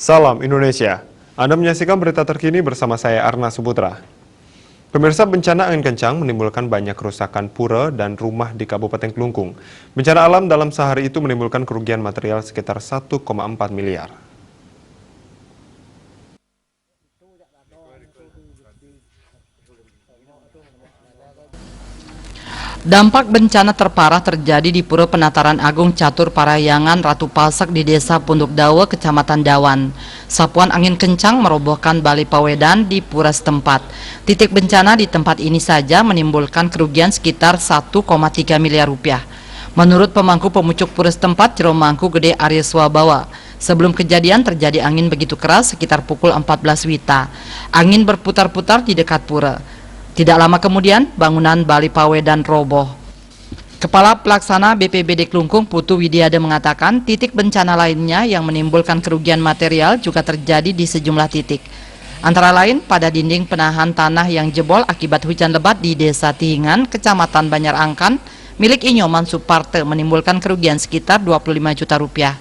Salam Indonesia. Anda menyaksikan berita terkini bersama saya Arna Suputra. Pemirsa, bencana angin kencang menimbulkan banyak kerusakan pura dan rumah di Kabupaten Kelungkung. Bencana alam dalam sehari itu menimbulkan kerugian material sekitar 1,4 miliar. Dampak bencana terparah terjadi di Pura Penataran Agung Catur Parahyangan Ratu Palsak di Desa Punduk Dawa, Kecamatan Dawan. Sapuan angin kencang merobohkan Balai Pawedan di pura setempat. Titik bencana di tempat ini saja menimbulkan kerugian sekitar 1,3 miliar rupiah. Menurut pemangku pemucuk pura setempat, Ciromangku Gede Arya Swabawa, sebelum kejadian terjadi angin begitu keras sekitar pukul 14 WITA. Angin berputar-putar di dekat pura. Tidak lama kemudian, bangunan Balai Pawedan roboh. Kepala Pelaksana BPBD Kelungkung Putu Widiada mengatakan titik bencana lainnya yang menimbulkan kerugian material juga terjadi di sejumlah titik. Antara lain pada dinding penahan tanah yang jebol akibat hujan lebat di Desa Tihingan, Kecamatan Banyarangkan, milik Inyoman Suparte menimbulkan kerugian sekitar 25 juta rupiah.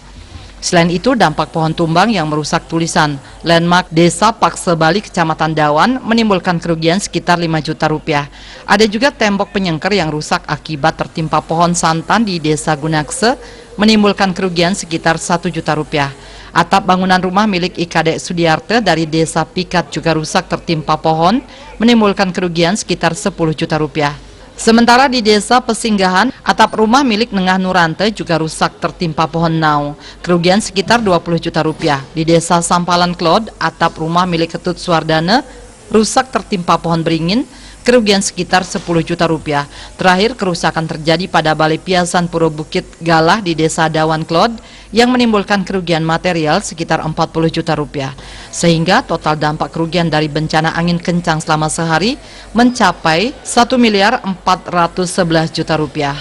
Selain itu, dampak pohon tumbang yang merusak tulisan landmark Desa Paksebali Kecamatan Dawan menimbulkan kerugian sekitar 5 juta rupiah. Ada juga tembok penyengker yang rusak akibat tertimpa pohon santan di Desa Gunakse menimbulkan kerugian sekitar 1 juta rupiah. Atap bangunan rumah milik IKD Sudiarte dari Desa Pikat juga rusak tertimpa pohon menimbulkan kerugian sekitar 10 juta rupiah. Sementara di Desa Pesinggahan, atap rumah milik Nengah Nurante juga rusak tertimpa pohon nau. Kerugian sekitar 20 juta rupiah. Di Desa Sampalan Klod, atap rumah milik Ketut Suardana rusak tertimpa pohon beringin. Kerugian sekitar 10 juta rupiah. Terakhir, kerusakan terjadi pada Balai Piasan Pura Bukit Galah di Desa Dawan Klod yang menimbulkan kerugian material sekitar 40 juta rupiah. Sehingga total dampak kerugian dari bencana angin kencang selama sehari mencapai 1 miliar 411 juta rupiah.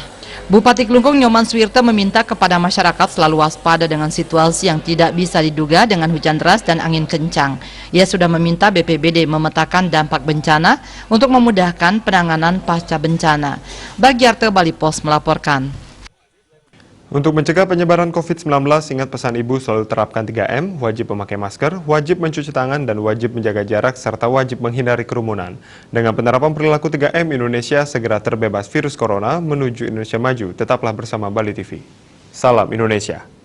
Bupati Kelungkung Nyoman Suwirte meminta kepada masyarakat selalu waspada dengan situasi yang tidak bisa diduga dengan hujan deras dan angin kencang. Ia sudah meminta BPBD memetakan dampak bencana untuk memudahkan penanganan pasca bencana. Bagiarte Bali Pos melaporkan. Untuk mencegah penyebaran COVID-19, ingat pesan Ibu selalu terapkan 3M, wajib memakai masker, wajib mencuci tangan, dan wajib menjaga jarak, serta wajib menghindari kerumunan. Dengan penerapan perilaku 3M, Indonesia segera terbebas virus corona menuju Indonesia maju. Tetaplah bersama Bali TV. Salam Indonesia.